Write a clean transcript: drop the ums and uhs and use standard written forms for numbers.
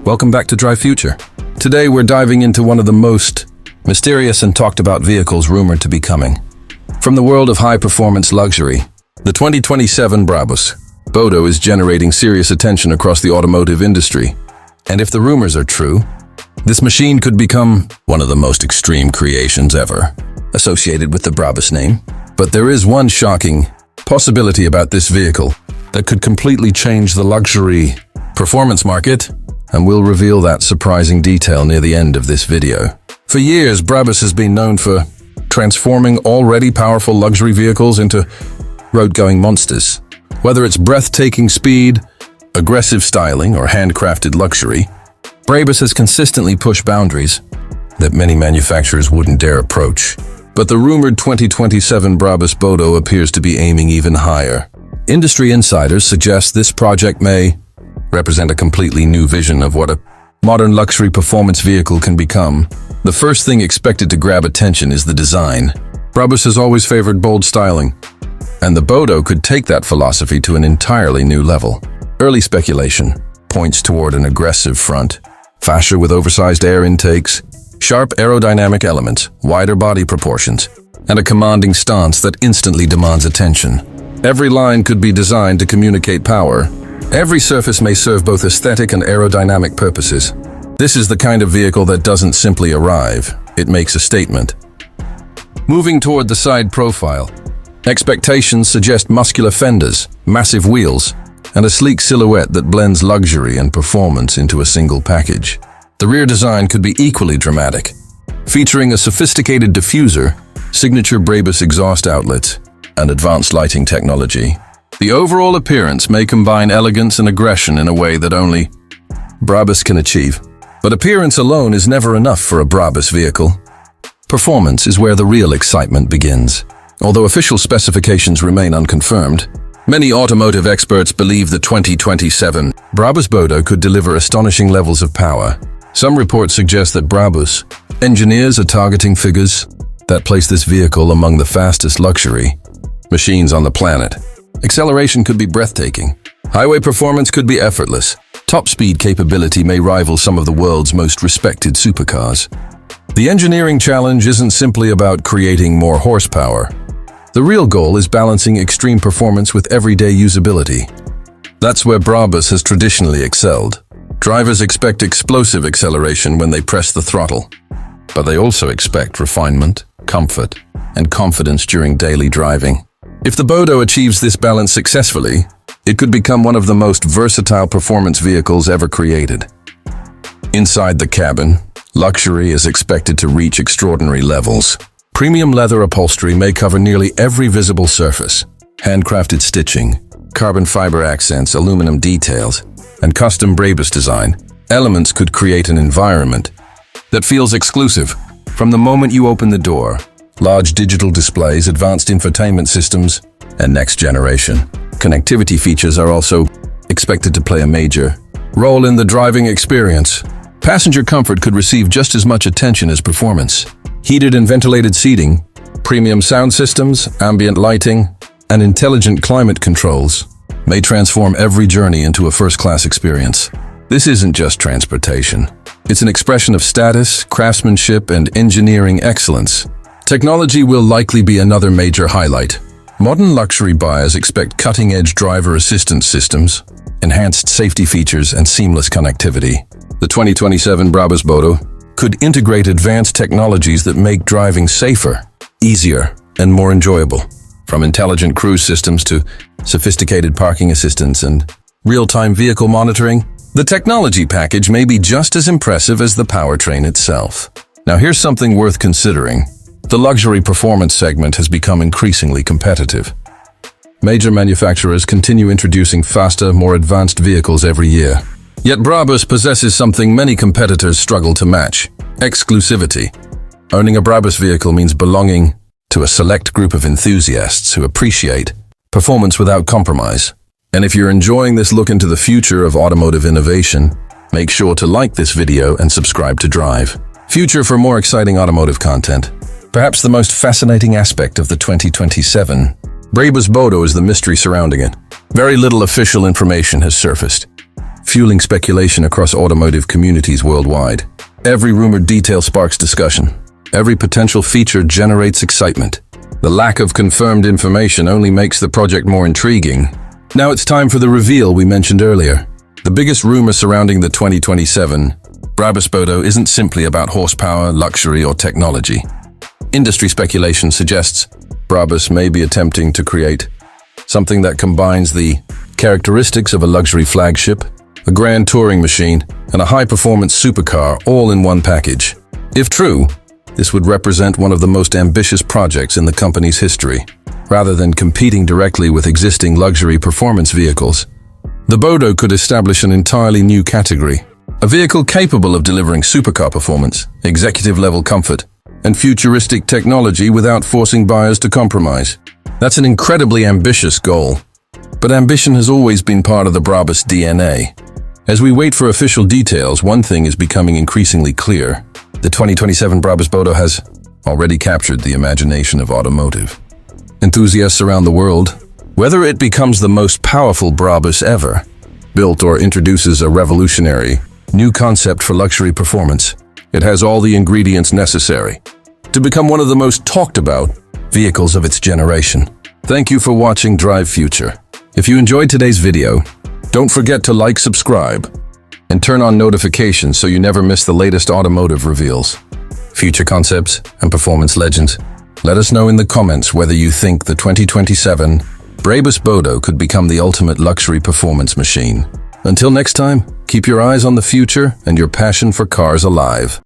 Welcome back to Drive Future. Today we're diving into one of the most mysterious and talked about vehicles rumored to be coming. From the world of high-performance luxury, the 2027 Brabus Bodo is generating serious attention across the automotive industry. And if the rumors are true, this machine could become one of the most extreme creations ever, associated with the Brabus name. But there is one shocking possibility about this vehicle that could completely change the luxury performance market, and we'll reveal that surprising detail near the end of this video. For years, Brabus has been known for transforming already powerful luxury vehicles into road-going monsters. Whether it's breathtaking speed, aggressive styling, or handcrafted luxury, Brabus has consistently pushed boundaries that many manufacturers wouldn't dare approach. But the rumored 2027 Brabus Bodo appears to be aiming even higher. Industry insiders suggest this project may represent a completely new vision of what a modern luxury performance vehicle can become. The first thing expected to grab attention is the design. Brabus has always favored bold styling, and the Bodo could take that philosophy to an entirely new level. Early speculation points toward an aggressive front, fascia with oversized air intakes, sharp aerodynamic elements, wider body proportions, and a commanding stance that instantly demands attention. Every line could be designed to communicate power. Every surface may serve both aesthetic and aerodynamic purposes. This is the kind of vehicle that doesn't simply arrive, it makes a statement. Moving toward the side profile, expectations suggest muscular fenders, massive wheels, and a sleek silhouette that blends luxury and performance into a single package. The rear design could be equally dramatic, featuring a sophisticated diffuser, signature Brabus exhaust outlets, and advanced lighting technology. The overall appearance may combine elegance and aggression in a way that only Brabus can achieve. But appearance alone is never enough for a Brabus vehicle. Performance is where the real excitement begins. Although official specifications remain unconfirmed, many automotive experts believe the 2027 Brabus Bodo could deliver astonishing levels of power. Some reports suggest that Brabus engineers are targeting figures that place this vehicle among the fastest luxury machines on the planet. Acceleration could be breathtaking. Highway performance could be effortless. Top speed capability may rival some of the world's most respected supercars. The engineering challenge isn't simply about creating more horsepower. The real goal is balancing extreme performance with everyday usability. That's where Brabus has traditionally excelled. Drivers expect explosive acceleration when they press the throttle, but they also expect refinement, comfort, and confidence during daily driving. If the Bodo achieves this balance successfully, it could become one of the most versatile performance vehicles ever created. Inside the cabin, luxury is expected to reach extraordinary levels. Premium leather upholstery may cover nearly every visible surface. Handcrafted stitching, carbon fiber accents, aluminum details, and custom Brabus design elements could create an environment that feels exclusive. From the moment you open the door, large digital displays, advanced infotainment systems, and next-generation connectivity features are also expected to play a major role in the driving experience. Passenger comfort could receive just as much attention as performance. Heated and ventilated seating, premium sound systems, ambient lighting, and intelligent climate controls may transform every journey into a first-class experience. This isn't just transportation. It's an expression of status, craftsmanship, and engineering excellence. Technology will likely be another major highlight. Modern luxury buyers expect cutting-edge driver assistance systems, enhanced safety features, and seamless connectivity. The 2027 Brabus Bodo could integrate advanced technologies that make driving safer, easier, and more enjoyable. From intelligent cruise systems to sophisticated parking assistance and real-time vehicle monitoring, the technology package may be just as impressive as the powertrain itself. Now here's something worth considering. The luxury performance segment has become increasingly competitive. Major manufacturers continue introducing faster, more advanced vehicles every year. Yet Brabus possesses something many competitors struggle to match: exclusivity. Owning a Brabus vehicle means belonging to a select group of enthusiasts who appreciate performance without compromise. And if you're enjoying this look into the future of automotive innovation, make sure to like this video and subscribe to Drive Future for more exciting automotive content. Perhaps the most fascinating aspect of the 2027 Brabus Bodo is the mystery surrounding it. Very little official information has surfaced, fueling speculation across automotive communities worldwide. Every rumored detail sparks discussion. Every potential feature generates excitement. The lack of confirmed information only makes the project more intriguing. Now it's time for the reveal we mentioned earlier. The biggest rumor surrounding the 2027 Brabus Bodo isn't simply about horsepower, luxury, or technology. Industry speculation suggests Brabus may be attempting to create something that combines the characteristics of a luxury flagship, a grand touring machine, and a high-performance supercar all in one package. If true, this would represent one of the most ambitious projects in the company's history. Rather than competing directly with existing luxury performance vehicles, the Bodo could establish an entirely new category, a vehicle capable of delivering supercar performance, executive-level comfort, and futuristic technology without forcing buyers to compromise. That's an incredibly ambitious goal. But ambition has always been part of the Brabus DNA. As we wait for official details, one thing is becoming increasingly clear. The 2027 Brabus Bodo has already captured the imagination of automotive enthusiasts around the world. Whether it becomes the most powerful Brabus ever built or introduces a revolutionary new concept for luxury performance, it has all the ingredients necessary to become one of the most talked about vehicles of its generation. Thank you for watching Drive Future. If you enjoyed today's video, don't forget to like, subscribe, and turn on notifications so you never miss the latest automotive reveals, future concepts, and performance legends. Let us know in the comments whether you think the 2027 Brabus Bodo could become the ultimate luxury performance machine. Until next time, keep your eyes on the future and your passion for cars alive.